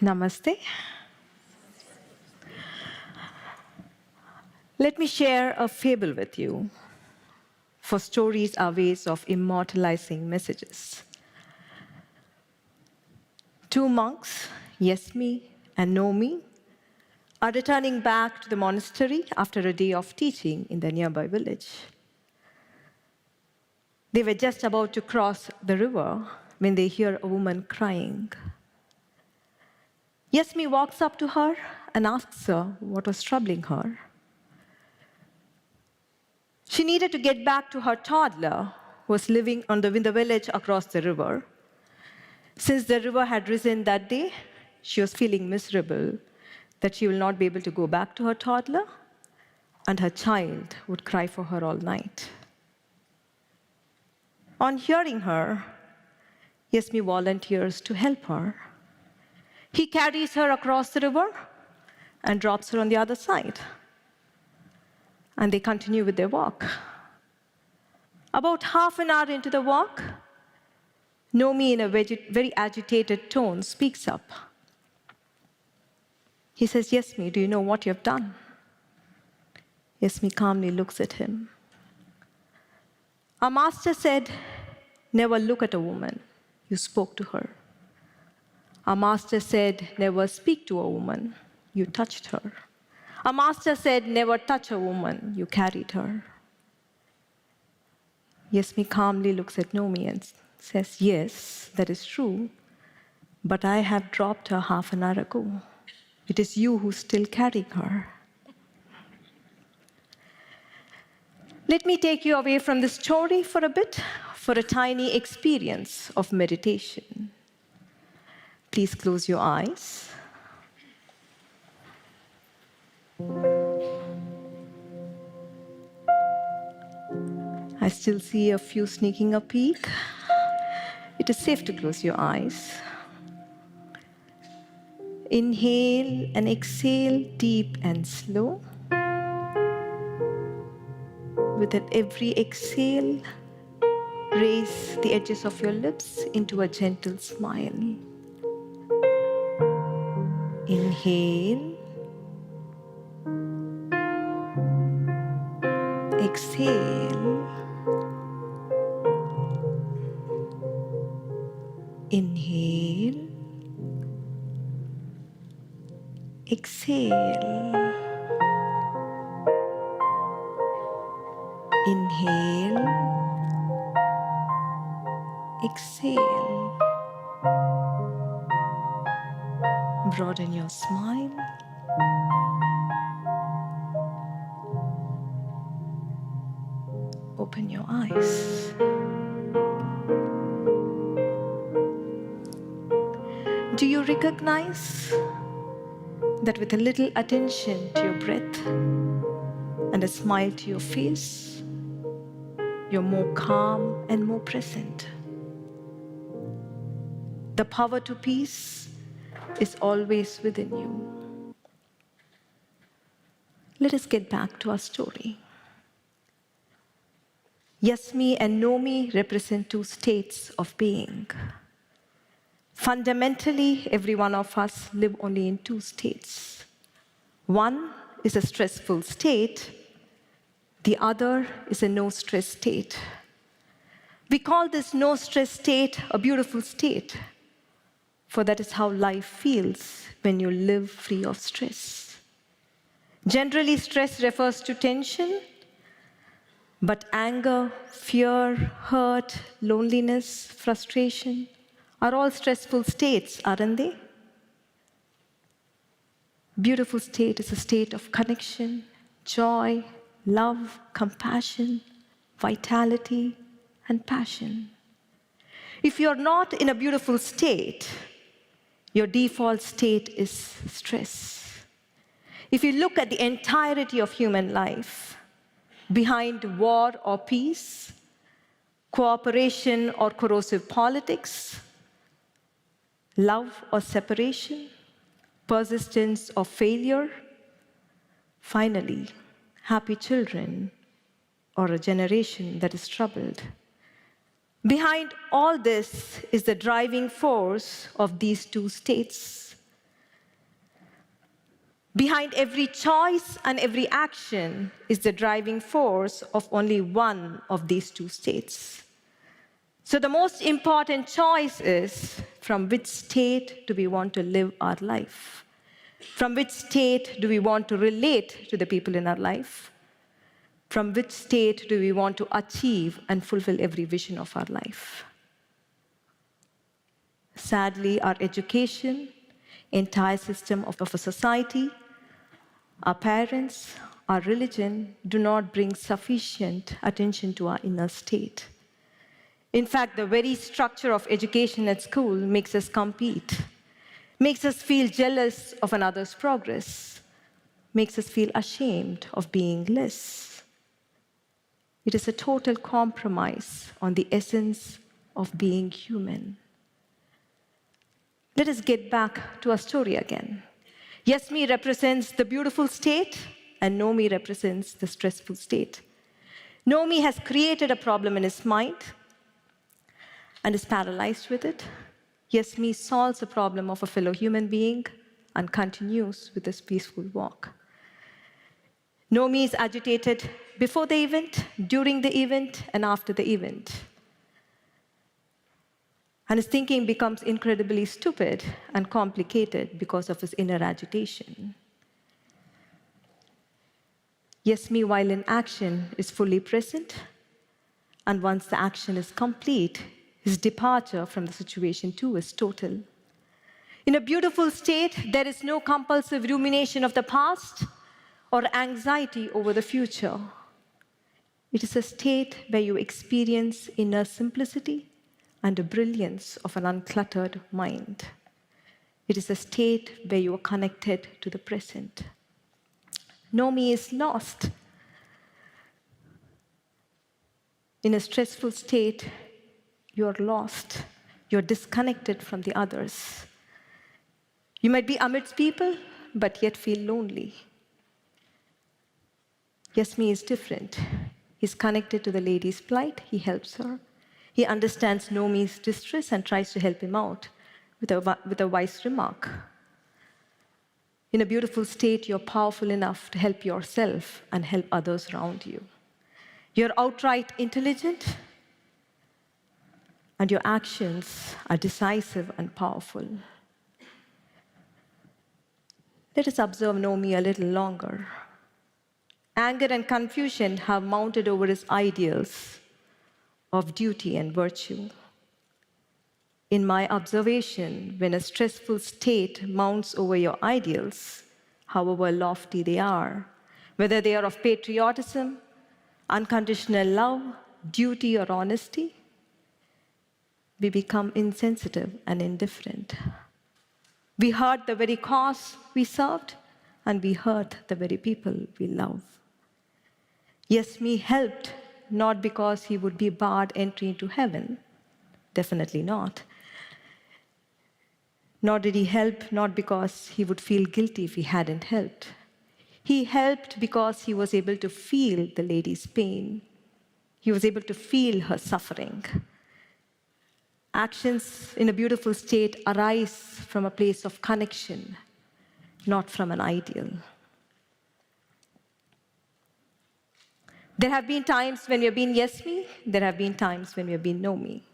Namaste. Let me share a fable with you, for stories are ways of immortalizing messages. Two monks, Yesmi and Nomi, are returning back to the monastery after a day of teaching in the nearby village. They were just about to cross the river when they hear a woman crying. Yesmi walks up to her and asks her what was troubling her. She needed to get back to her toddler, who was living in the village across the river. Since the river had risen that day, she was feeling miserable that she will not be able to go back to her toddler, and her child would cry for her all night. On hearing her, Yesmi volunteers to help her. He carries her across the river and drops her on the other side. And they continue with their walk. About half an hour into the walk, Nomi, in a very agitated tone, speaks up. He says, "Yesmi, do you know what you have done?" Yesmi calmly looks at him. "Our master said, never look at a woman. You spoke to her. Our master said, never speak to a woman. You touched her. Our master said, never touch a woman. You carried her." Yesmi calmly looks at Nomi and says, "Yes, that is true, but I have dropped her half an hour ago. It is you who still carrying her." Let me take you away from this story for a bit, for a tiny experience of meditation. Please close your eyes. I still see a few sneaking a peek. It is safe to close your eyes. Inhale and exhale deep and slow. With every exhale, raise the edges of your lips into a gentle smile. Inhale. Exhale. Inhale. Exhale. Inhale. Exhale. Broaden your smile. Open your eyes. Do you recognize that with a little attention to your breath and a smile to your face, you're more calm and more present? The power to peace is always within you. Let us get back to our story. Yesmi and Nomi represent two states of being. Fundamentally, every one of us live only in two states. One is a stressful state. The other is a no-stress state. We call this no-stress state a beautiful state, for that is how life feels when you live free of stress. Generally, stress refers to tension, but anger, fear, hurt, loneliness, frustration are all stressful states, aren't they? Beautiful state is a state of connection, joy, love, compassion, vitality, and passion. If you're not in a beautiful state, your default state is stress. If you look at the entirety of human life, behind war or peace, cooperation or corrosive politics, love or separation, persistence or failure, finally, happy children or a generation that is troubled. Behind all this is the driving force of these two states, Behind every choice and every action is the driving force of only one of these two states. So the most important choice is from which state do we want to live our life? From which state do we want to relate to the people in our life? From which state do we want to achieve and fulfill every vision of our life? Sadly, our education, entire system of a society, our parents, our religion do not bring sufficient attention to our inner state. In fact, the very structure of education at school makes us compete, makes us feel jealous of another's progress, makes us feel ashamed of being less. It is a total compromise on the essence of being human. Let us get back to our story again. Yes, me represents the beautiful state, and no me represents the stressful state. No me has created a problem in his mind and is paralyzed with it. Yes, me solves a problem of a fellow human being and continues with his peaceful walk. No me is agitated before the event, during the event, and after the event. And his thinking becomes incredibly stupid and complicated because of his inner agitation. Yes, me, while in action, is fully present, and once the action is complete, his departure from the situation too is total. In a beautiful state, there is no compulsive rumination of the past or anxiety over the future. It is a state where you experience inner simplicity and the brilliance of an uncluttered mind. It is a state where you are connected to the present. No me is lost. In a stressful state, you're lost. You're disconnected from the others. You might be amidst people, but yet feel lonely. Yes, me is different. He's connected to the lady's plight. He helps her. He understands Nomi's distress and tries to help him out with a wise remark. In a beautiful state, you're powerful enough to help yourself and help others around you. You're outright intelligent, and your actions are decisive and powerful. Let us observe Nomi a little longer. Anger and confusion have mounted over his ideals of duty and virtue. In my observation, when a stressful state mounts over your ideals, however lofty they are, whether they are of patriotism, unconditional love, duty, or honesty, we become insensitive and indifferent. We hurt the very cause we served, and we hurt the very people we love. Yes, me helped, not because he would be barred entry into heaven, definitely not. Nor did he help, not because he would feel guilty if he hadn't helped. He helped because he was able to feel the lady's pain. He was able to feel her suffering. Actions in a beautiful state arise from a place of connection, not from an ideal. There have been times when we have been yes me, there have been times when we have been no me.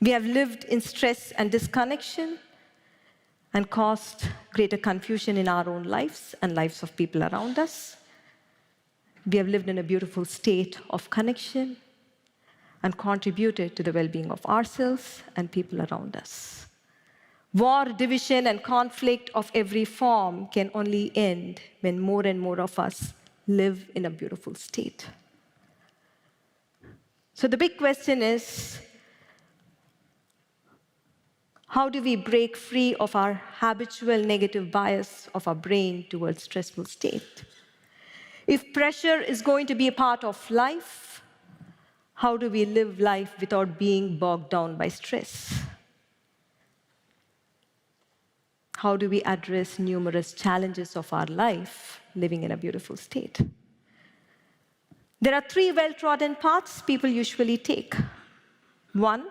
We have lived in stress and disconnection and caused greater confusion in our own lives and lives of people around us. We have lived in a beautiful state of connection and contributed to the well-being of ourselves and people around us. War, division, and conflict of every form can only end when more and more of us live in a beautiful state. So the big question is, how do we break free of our habitual negative bias of our brain towards stressful state? If pressure is going to be a part of life, how do we live life without being bogged down by stress? How do we address numerous challenges of our life living in a beautiful state? There are 3 well-trodden paths people usually take. 1,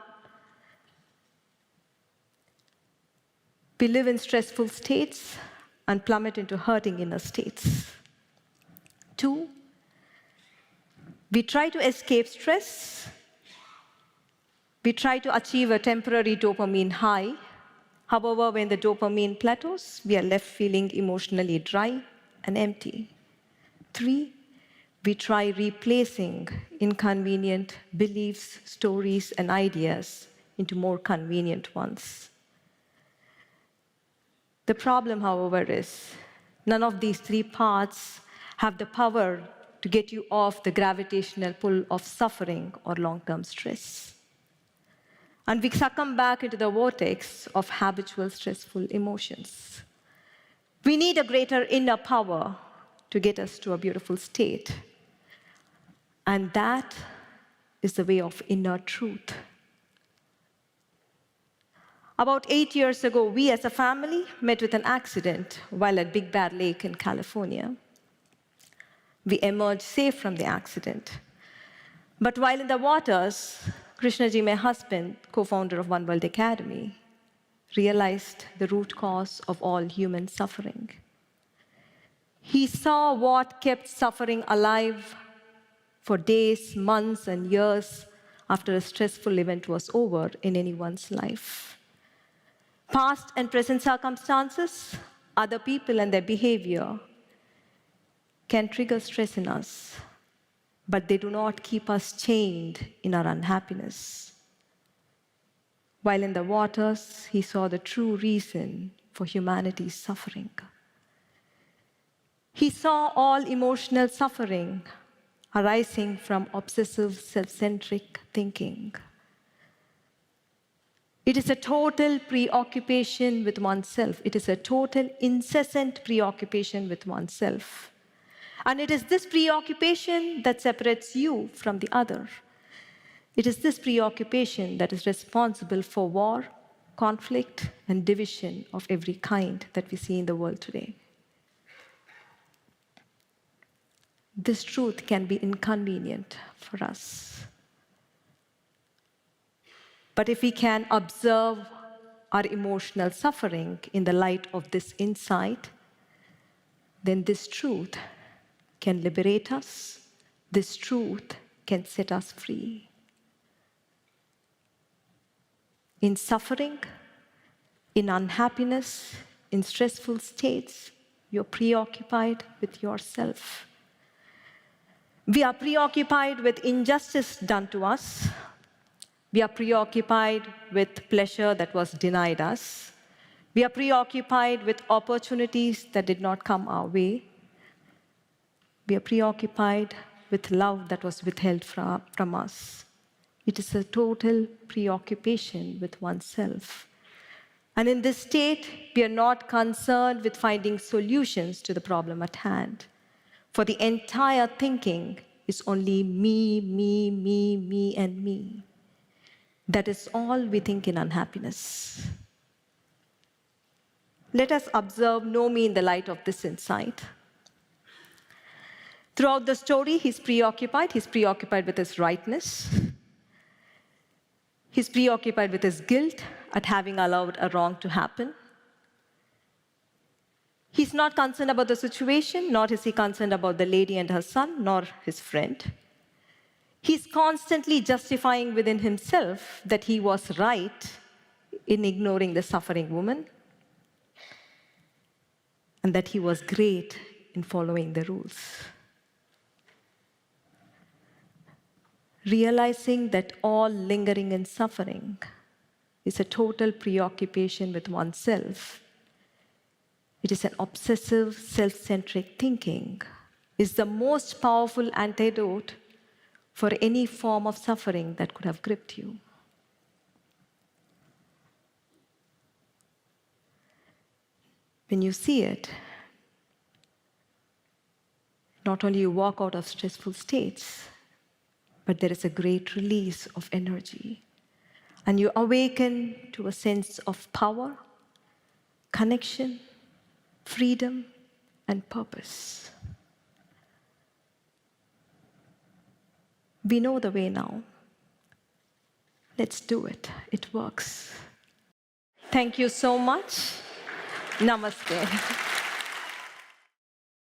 we live in stressful states and plummet into hurting inner states. 2, we try to escape stress. We try to achieve a temporary dopamine high. However, when the dopamine plateaus, we are left feeling emotionally dry and empty. 3, we try replacing inconvenient beliefs, stories, and ideas into more convenient ones. The problem, however, is none of these 3 paths have the power to get you off the gravitational pull of suffering or long-term stress. And we succumb back into the vortex of habitual stressful emotions. We need a greater inner power to get us to a beautiful state. And that is the way of inner truth. About 8 years ago, we as a family met with an accident while at Big Bear Lake in California. We emerged safe from the accident. But while in the waters, Krishnaji, my husband, co-founder of O&O Academy, realized the root cause of all human suffering. He saw what kept suffering alive for days, months, and years after a stressful event was over in anyone's life. Past and present circumstances, other people and their behavior can trigger stress in us, but they do not keep us chained in our unhappiness. While in the waters, he saw the true reason for humanity's suffering. He saw all emotional suffering arising from obsessive, self-centric thinking. It is a total preoccupation with oneself. It is a total, incessant preoccupation with oneself. And it is this preoccupation that separates you from the other. It is this preoccupation that is responsible for war, conflict, and division of every kind that we see in the world today. This truth can be inconvenient for us. But if we can observe our emotional suffering in the light of this insight, then this truth can liberate us. This truth can set us free. In suffering, in unhappiness, in stressful states, you're preoccupied with yourself. We are preoccupied with injustice done to us. We are preoccupied with pleasure that was denied us. We are preoccupied with opportunities that did not come our way. We are preoccupied with love that was withheld from us. It is a total preoccupation with oneself. And in this state, we are not concerned with finding solutions to the problem at hand. For the entire thinking is only me, me, me, me, and me. That is all we think in unhappiness. Let us observe Nomi in the light of this insight. Throughout the story, he's preoccupied. He's preoccupied with his rightness. He's preoccupied with his guilt at having allowed a wrong to happen. He's not concerned about the situation, nor is he concerned about the lady and her son, nor his friend. He's constantly justifying within himself that he was right in ignoring the suffering woman, and that he was great in following the rules. Realizing that all lingering in suffering is a total preoccupation with oneself, it is an obsessive, self-centric thinking, is the most powerful antidote for any form of suffering that could have gripped you. When you see it, not only you walk out of stressful states, but there is a great release of energy. And you awaken to a sense of power, connection, freedom, and purpose. We know the way now. Let's do it. It works. Thank you so much. Namaste.